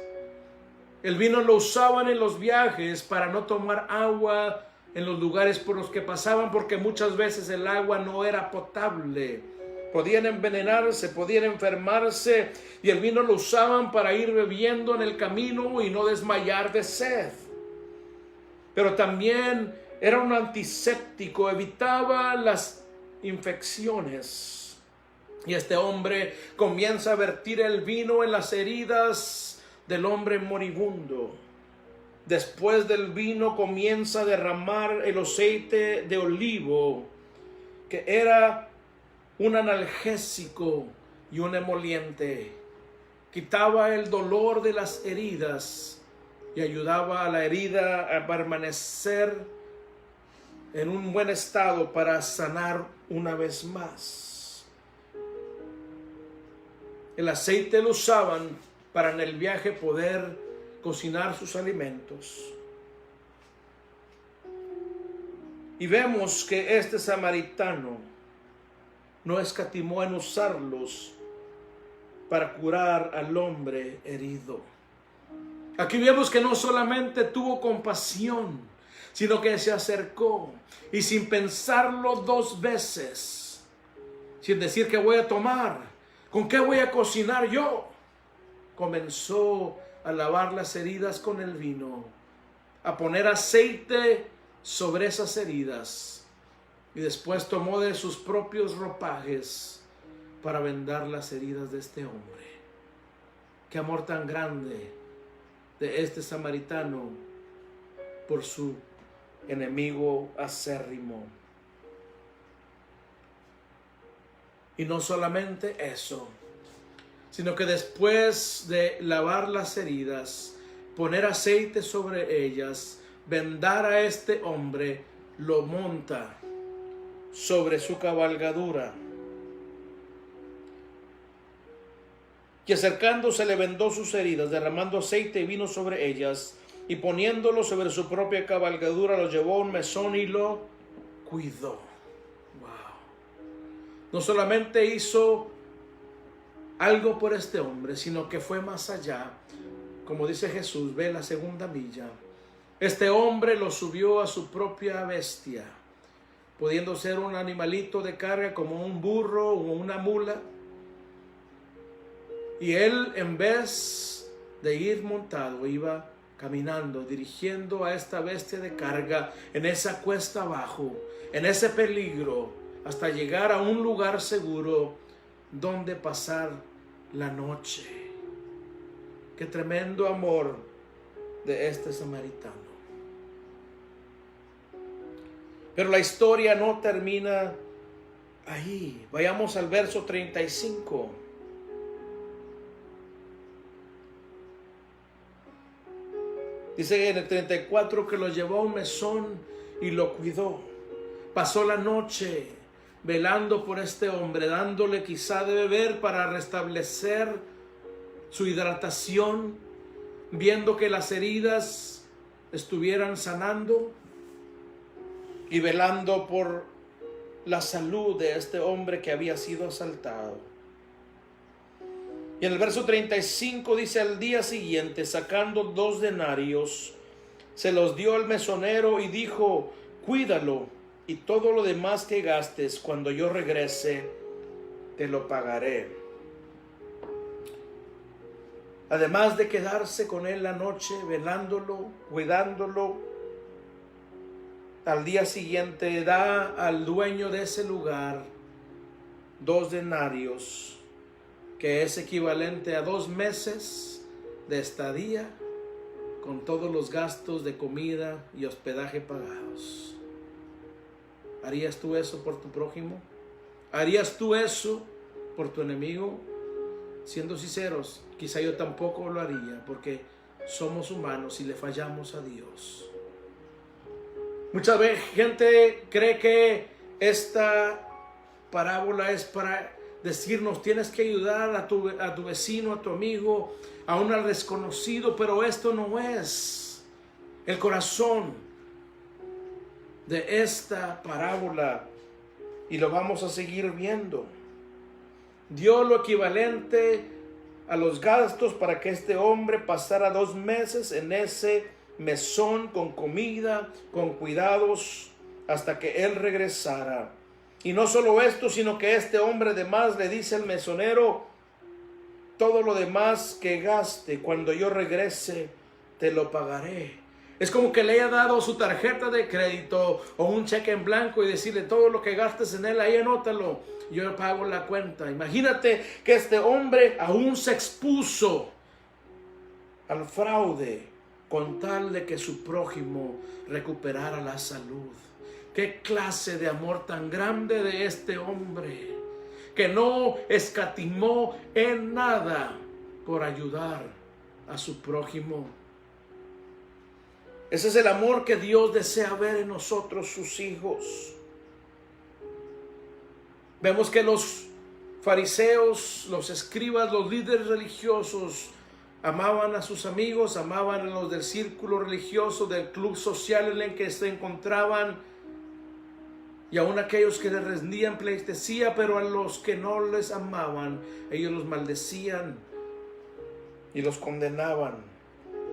El vino lo usaban en los viajes para no tomar agua en los lugares por los que pasaban, porque muchas veces el agua no era potable. Podían envenenarse, podían enfermarse, y el vino lo usaban para ir bebiendo en el camino y no desmayar de sed. Pero también era un antiséptico, evitaba las infecciones. Y este hombre comienza a vertir el vino en las heridas del hombre moribundo. Después del vino comienza a derramar el aceite de olivo, que era un analgésico y un emoliente. Quitaba el dolor de las heridas y ayudaba a la herida a permanecer en un buen estado para sanar una vez más. El aceite lo usaban para en el viaje poder cocinar sus alimentos. Y vemos que este samaritano no escatimó en usarlos para curar al hombre herido. Aquí vemos que no solamente tuvo compasión, sino que se acercó y sin pensarlo dos veces, sin decir qué voy a tomar, con qué voy a cocinar yo, comenzó a lavar las heridas con el vino, a poner aceite sobre esas heridas, y después tomó de sus propios ropajes para vendar las heridas de este hombre. Qué amor tan grande de este samaritano por su enemigo acérrimo. Y no solamente eso, sino que después de lavar las heridas, poner aceite sobre ellas, vendar a este hombre, lo monta sobre su cabalgadura. Y acercándose le vendó sus heridas, derramando aceite y vino sobre ellas, y poniéndolo sobre su propia cabalgadura, lo llevó a un mesón y lo cuidó. Wow. No solamente hizo algo por este hombre, sino que fue más allá. Como dice Jesús, ve la segunda milla. Este hombre lo subió a su propia bestia, pudiendo ser un animalito de carga como un burro o una mula. Y él, en vez de ir montado, iba caminando, dirigiendo a esta bestia de carga en esa cuesta abajo, en ese peligro, hasta llegar a un lugar seguro donde pasar la noche. Qué tremendo amor de este samaritano. Pero la historia no termina ahí. Vayamos al verso 35. Dice en el 34 que lo llevó a un mesón y lo cuidó. Pasó la noche velando por este hombre, dándole quizá de beber para restablecer su hidratación, viendo que las heridas estuvieran sanando y velando por la salud de este hombre que había sido asaltado. Y en el verso 35 dice: al día siguiente, sacando 2 denarios, se los dio al mesonero y dijo: cuídalo, y todo lo demás que gastes, cuando yo regrese, te lo pagaré. Además de quedarse con él la noche, velándolo, cuidándolo, al día siguiente da al dueño de ese lugar 2 denarios, que es equivalente a 2 meses de estadía, con todos los gastos de comida y hospedaje pagados. ¿Harías tú eso por tu prójimo? ¿Harías tú eso por tu enemigo? Siendo sinceros, quizá yo tampoco lo haría, porque somos humanos y le fallamos a Dios. Muchas veces gente cree que esta parábola es para decirnos: tienes que ayudar a tu vecino, a tu amigo, aún al desconocido, pero esto no es el corazón de esta parábola, y lo vamos a seguir viendo. Dio lo equivalente a los gastos para que este hombre pasara 2 meses en ese mesón, con comida, con cuidados, hasta que él regresara. Y no solo esto, sino que este hombre además le dice al mesonero: todo lo demás que gaste, cuando yo regrese, te lo pagaré. Es como que le haya dado su tarjeta de crédito o un cheque en blanco y decirle: todo lo que gastes en él, ahí anótalo, yo pago la cuenta. Imagínate que este hombre aún se expuso al fraude con tal de que su prójimo recuperara la salud. Qué clase de amor tan grande de este hombre, que no escatimó en nada por ayudar a su prójimo. Ese es el amor que Dios desea ver en nosotros, sus hijos. Vemos que los fariseos, los escribas, los líderes religiosos amaban a sus amigos, amaban a los del círculo religioso, del club social en el que se encontraban, y aún aquellos que les rendían pleitesía, pero a los que no les amaban, ellos los maldecían y los condenaban.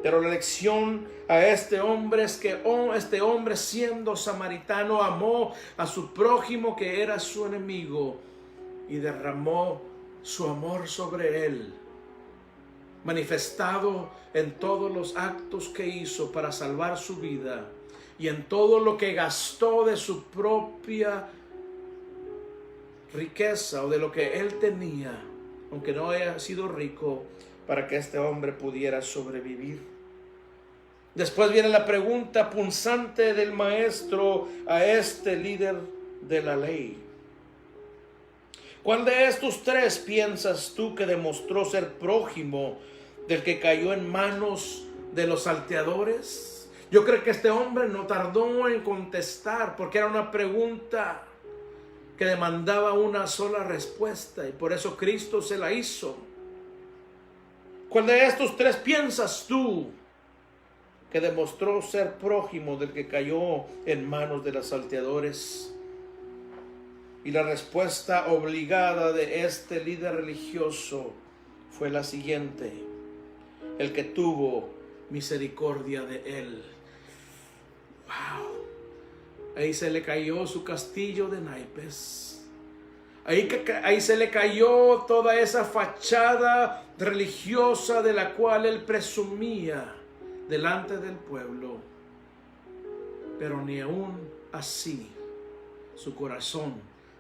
Pero la lección a este hombre es que este hombre, siendo samaritano, amó a su prójimo que era su enemigo y derramó su amor sobre él, manifestado en todos los actos que hizo para salvar su vida y en todo lo que gastó de su propia riqueza o de lo que él tenía, aunque no haya sido rico, para que este hombre pudiera sobrevivir. Después viene la pregunta punzante del maestro a este líder de la ley: ¿cuál de estos 3 piensas tú que demostró ser prójimo del que cayó en manos de los salteadores? Yo creo que este hombre no tardó en contestar, porque era una pregunta que demandaba una sola respuesta, y por eso Cristo se la hizo. ¿Cuál de estos tres piensas tú que demostró ser prójimo del que cayó en manos de los salteadores? Y la respuesta obligada de este líder religioso fue la siguiente: el que tuvo misericordia de él. Wow. Ahí se le cayó su castillo de naipes. Ahí se le cayó toda esa fachada religiosa de la cual él presumía delante del pueblo. Pero ni aún así su corazón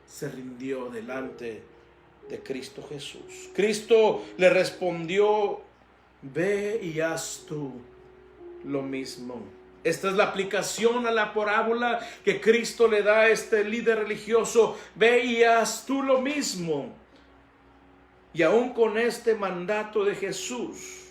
se rindió delante de Cristo Jesús. Cristo le respondió: ve y haz tú lo mismo. Esta es la aplicación a la parábola que Cristo le da a este líder religioso: ve y haz tú lo mismo. Y aún con este mandato de Jesús,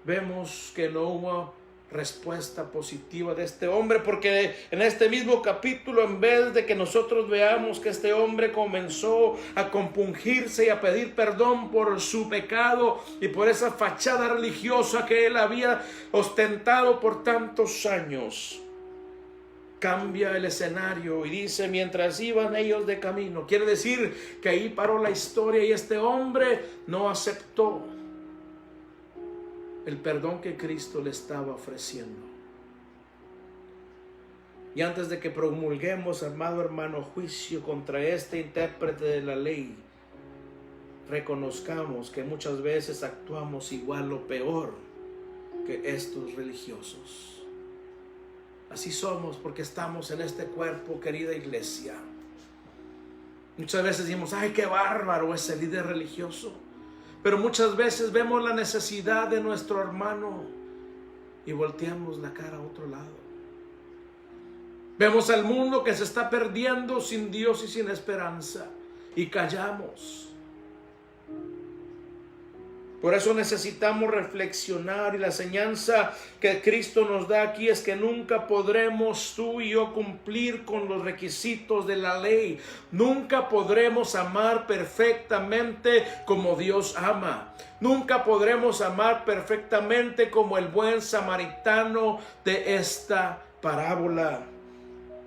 vemos que no hubo respuesta positiva de este hombre, porque en este mismo capítulo, en vez de que nosotros veamos que este hombre comenzó a compungirse y a pedir perdón por su pecado y por esa fachada religiosa que él había ostentado por tantos años, cambia el escenario y dice: mientras iban ellos de camino. Quiere decir que ahí paró la historia y este hombre no aceptó el perdón que Cristo le estaba ofreciendo. Y antes de que promulguemos, amado hermano, juicio contra este intérprete de la ley, reconozcamos que muchas veces actuamos igual o peor que estos religiosos. Así somos porque estamos en este cuerpo, querida iglesia. Muchas veces decimos: ay, qué bárbaro ese líder religioso. Pero muchas veces vemos la necesidad de nuestro hermano y volteamos la cara a otro lado. Vemos al mundo que se está perdiendo sin Dios y sin esperanza y callamos. Por eso necesitamos reflexionar, y la enseñanza que Cristo nos da aquí es que nunca podremos tú y yo cumplir con los requisitos de la ley. Nunca podremos amar perfectamente como Dios ama. Nunca podremos amar perfectamente como el buen samaritano de esta parábola,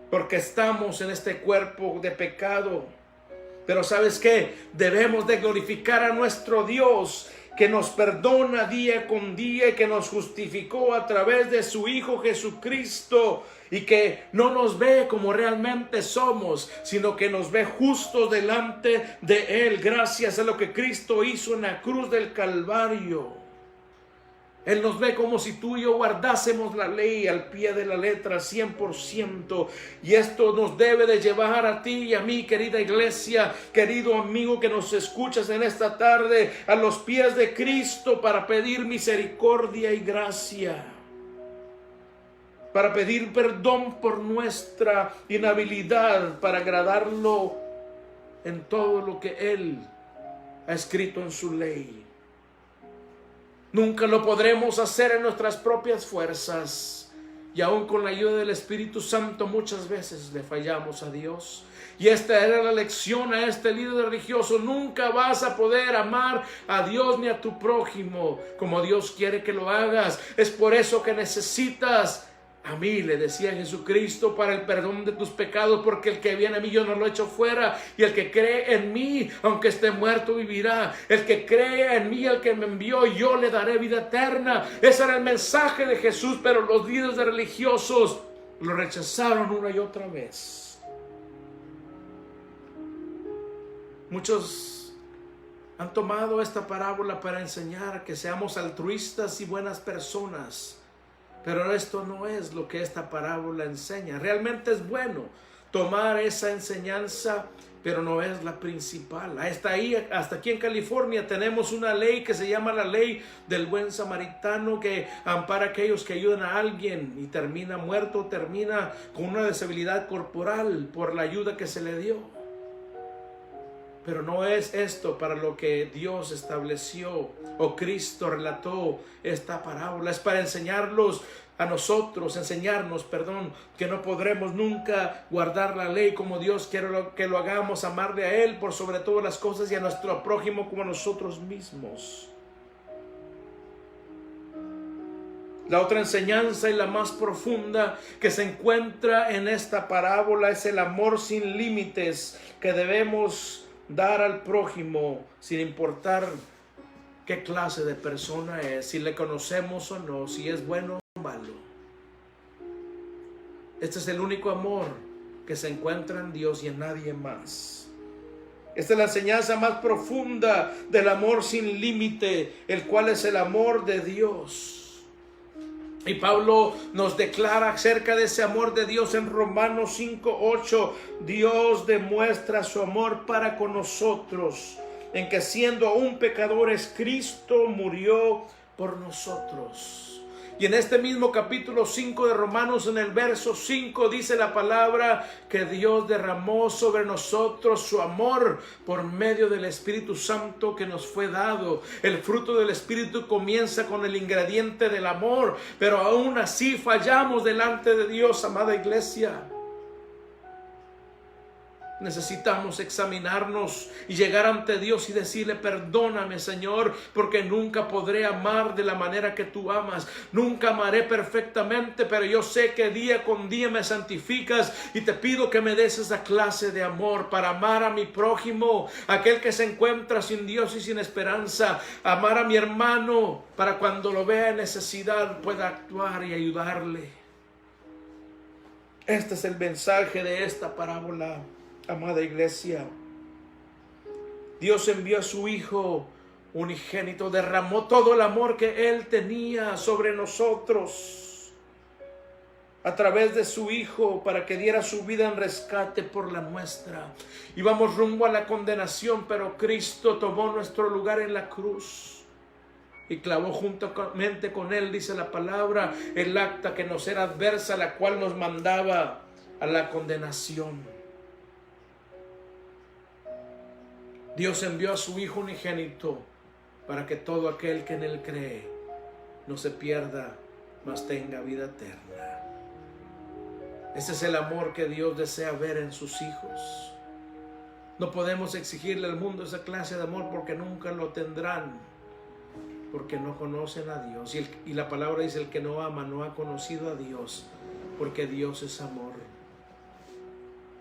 porque estamos en este cuerpo de pecado. Pero ¿sabes qué? Debemos de glorificar a nuestro Dios, que nos perdona día con día y que nos justificó a través de su Hijo Jesucristo, y que no nos ve como realmente somos, sino que nos ve justos delante de Él, gracias a lo que Cristo hizo en la cruz del Calvario. Él nos ve como si tú y yo guardásemos la ley al pie de la letra 100%. Y esto nos debe de llevar a ti y a mí, querida iglesia, querido amigo que nos escuchas en esta tarde, a los pies de Cristo para pedir misericordia y gracia. Para pedir perdón por nuestra inhabilidad para agradarlo en todo lo que Él ha escrito en su ley. Nunca lo podremos hacer en nuestras propias fuerzas, y aún con la ayuda del Espíritu Santo muchas veces le fallamos a Dios. Y esta era la lección a este líder religioso: nunca vas a poder amar a Dios ni a tu prójimo como Dios quiere que lo hagas. Es por eso que necesitas a mí, le decía Jesucristo, para el perdón de tus pecados, porque el que viene a mí yo no lo echo fuera, y el que cree en mí, aunque esté muerto, vivirá. El que cree en mí, el que me envió, yo le daré vida eterna. Ese era el mensaje de Jesús, pero los líderes religiosos lo rechazaron una y otra vez. Muchos han tomado esta parábola para enseñar que seamos altruistas y buenas personas. Pero esto no es lo que esta parábola enseña. Realmente es bueno tomar esa enseñanza, pero no es la principal. Hasta aquí en California tenemos una ley que se llama la ley del buen samaritano, que ampara a aquellos que ayudan a alguien y termina muerto, termina con una deshabilidad corporal por la ayuda que se le dio. Pero no es esto para lo que Dios estableció o Cristo relató esta parábola. Es para enseñarnos, que no podremos nunca guardar la ley como Dios quiere que lo hagamos, amarle a Él por sobre todas las cosas y a nuestro prójimo como a nosotros mismos. La otra enseñanza y la más profunda que se encuentra en esta parábola es el amor sin límites que debemos dar al prójimo sin importar qué clase de persona es, si le conocemos o no, si es bueno o malo. Este es el único amor que se encuentra en Dios y en nadie más. Esta es la enseñanza más profunda del amor sin límite, el cual es el amor de Dios. Y Pablo nos declara acerca de ese amor de Dios en Romanos 5:8. Dios demuestra su amor para con nosotros, en que siendo aún pecadores, Cristo murió por nosotros. Y en este mismo capítulo 5 de Romanos, en el verso 5, dice la palabra que Dios derramó sobre nosotros su amor por medio del Espíritu Santo que nos fue dado. El fruto del Espíritu comienza con el ingrediente del amor, pero aún así fallamos delante de Dios, amada iglesia. Necesitamos examinarnos y llegar ante Dios y decirle: perdóname, Señor, porque nunca podré amar de la manera que tú amas. Nunca amaré perfectamente, pero yo sé que día con día me santificas y te pido que me des esa clase de amor para amar a mi prójimo, aquel que se encuentra sin Dios y sin esperanza. Amar a mi hermano para cuando lo vea en necesidad pueda actuar y ayudarle. Este es el mensaje de esta parábola. Amada iglesia, Dios envió a su Hijo unigénito, derramó todo el amor que Él tenía sobre nosotros a través de su Hijo para que diera su vida en rescate por la nuestra. Íbamos rumbo a la condenación, pero Cristo tomó nuestro lugar en la cruz y clavó juntamente con Él, dice la palabra, el acta que nos era adversa, la cual nos mandaba a la condenación. Dios envió a su Hijo unigénito para que todo aquel que en Él cree no se pierda, mas tenga vida eterna. Ese es el amor que Dios desea ver en sus hijos. No podemos exigirle al mundo esa clase de amor porque nunca lo tendrán, porque no conocen a Dios. Y la palabra dice: el que no ama no ha conocido a Dios, porque Dios es amor.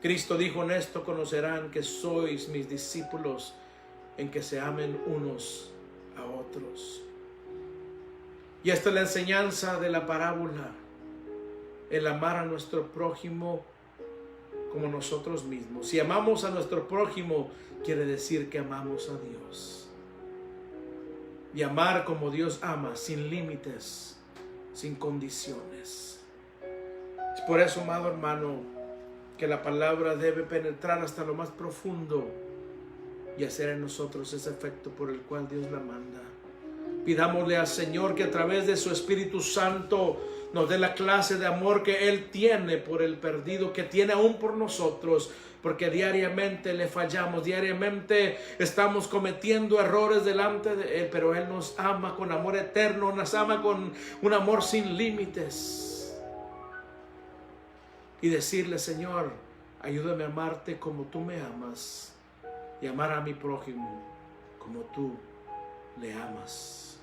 Cristo dijo: en esto conocerán que sois mis discípulos, en que se amen unos a otros. Y esta es la enseñanza de la parábola: el amar a nuestro prójimo como nosotros mismos. Si amamos a nuestro prójimo, quiere decir que amamos a Dios. Y amar como Dios ama, sin límites, sin condiciones. Es por eso, amado hermano, que la palabra debe penetrar hasta lo más profundo y hacer en nosotros ese efecto por el cual Dios la manda. Pidámosle al Señor que a través de su Espíritu Santo nos dé la clase de amor que Él tiene por el perdido, que tiene aún por nosotros, porque diariamente le fallamos, diariamente estamos cometiendo errores delante de Él, pero Él nos ama con amor eterno, nos ama con un amor sin límites. Y decirle: Señor, ayúdame a amarte como tú me amas y amar a mi prójimo como tú le amas.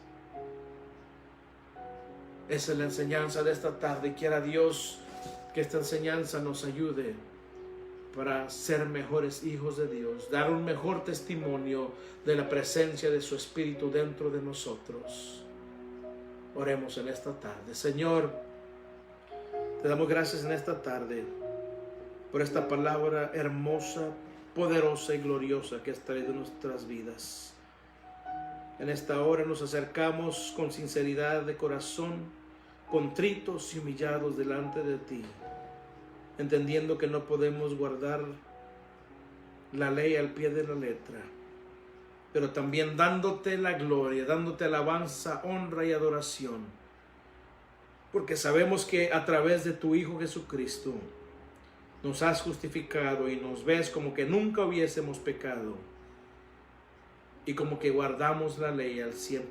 Esa es la enseñanza de esta tarde. Quiera Dios que esta enseñanza nos ayude para ser mejores hijos de Dios, dar un mejor testimonio de la presencia de su Espíritu dentro de nosotros. Oremos en esta tarde. Señor, te damos gracias en esta tarde por esta palabra hermosa, poderosa y gloriosa que has traído en nuestras vidas. En esta hora nos acercamos con sinceridad de corazón, contritos y humillados delante de ti, entendiendo que no podemos guardar la ley al pie de la letra, pero también dándote la gloria, dándote alabanza, honra y adoración, porque sabemos que a través de tu Hijo Jesucristo nos has justificado y nos ves como que nunca hubiésemos pecado y como que guardamos la ley al 100%.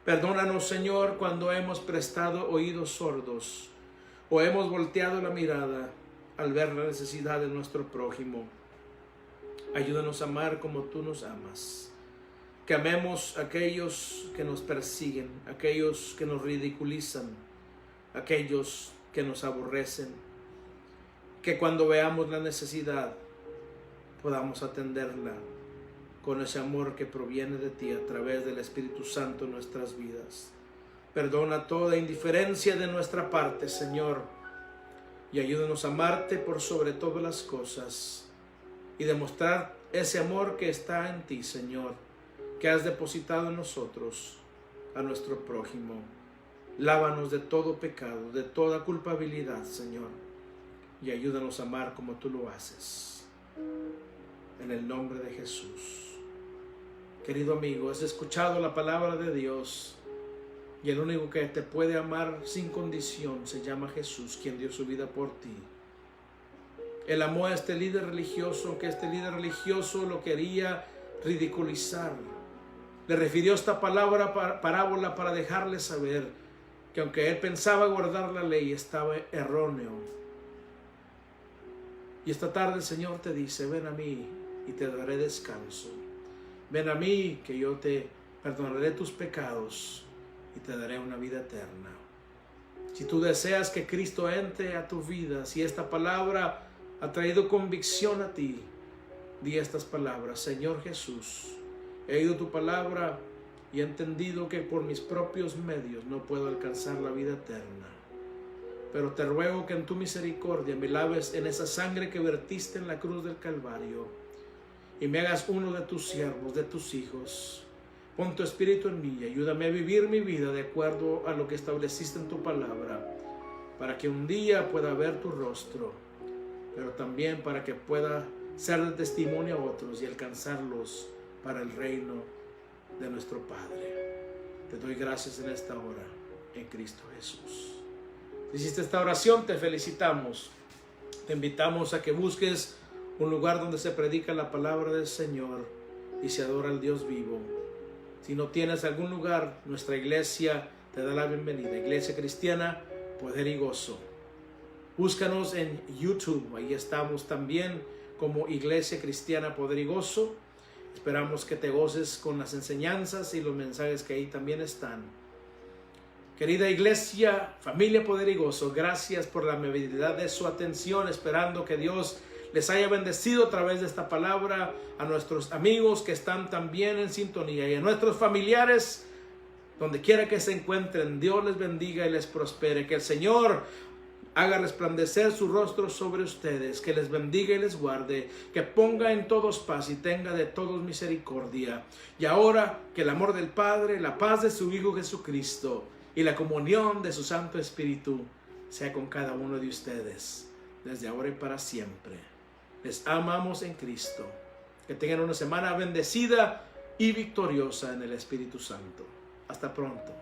Perdónanos, Señor, cuando hemos prestado oídos sordos o hemos volteado la mirada al ver la necesidad de nuestro prójimo. Ayúdanos a amar como tú nos amas. que amemos a aquellos que nos persiguen, aquellos que nos ridiculizan, aquellos que nos aborrecen, que cuando veamos la necesidad podamos atenderla con ese amor que proviene de ti a través del Espíritu Santo en nuestras vidas. Perdona toda indiferencia de nuestra parte, Señor, y ayúdanos a amarte por sobre todas las cosas y demostrar ese amor que está en ti, Señor, que has depositado en nosotros, a nuestro prójimo. Lávanos de todo pecado, de toda culpabilidad, Señor, y ayúdanos a amar como tú lo haces. En el nombre de Jesús. Querido amigo, has escuchado la palabra de Dios, y el único que te puede amar sin condición se llama Jesús, quien dio su vida por ti. Él amó a este líder religioso, aunque este líder religioso lo quería ridiculizar. Le refirió esta parábola para dejarle saber que aunque él pensaba guardar la ley, estaba erróneo. Y esta tarde el Señor te dice: ven a mí y te daré descanso. Ven a mí, que yo te perdonaré tus pecados y te daré una vida eterna. Si tú deseas que Cristo entre a tu vida, si esta palabra ha traído convicción a ti, di estas palabras: Señor Jesús, he oído tu palabra y he entendido que por mis propios medios no puedo alcanzar la vida eterna. Pero te ruego que en tu misericordia me laves en esa sangre que vertiste en la cruz del Calvario y me hagas uno de tus siervos, de tus hijos. Pon tu espíritu en mí y ayúdame a vivir mi vida de acuerdo a lo que estableciste en tu palabra, para que un día pueda ver tu rostro, pero también para que pueda ser de testimonio a otros y alcanzarlos para el reino de nuestro Padre. Te doy gracias en esta hora, en Cristo Jesús. Si hiciste esta oración, te felicitamos. Te invitamos a que busques un lugar donde se predica la palabra del Señor y se adora al Dios vivo. Si no tienes algún lugar, nuestra iglesia te da la bienvenida. Iglesia Cristiana, Poder y Gozo. Búscanos en YouTube, ahí estamos también como Iglesia Cristiana, Poder y Gozo. Esperamos que te goces con las enseñanzas y los mensajes que ahí también están. Querida iglesia, familia, Poder y Gozo, gracias por la amabilidad de su atención, esperando que Dios les haya bendecido a través de esta palabra, a nuestros amigos que están también en sintonía y a nuestros familiares, donde quiera que se encuentren. Dios les bendiga y les prospere, que el Señor haga resplandecer su rostro sobre ustedes, que les bendiga y les guarde, que ponga en todos paz y tenga de todos misericordia. Y ahora que el amor del Padre, la paz de su Hijo Jesucristo y la comunión de su Santo Espíritu sea con cada uno de ustedes, desde ahora y para siempre. Les amamos en Cristo. Que tengan una semana bendecida y victoriosa en el Espíritu Santo. Hasta pronto.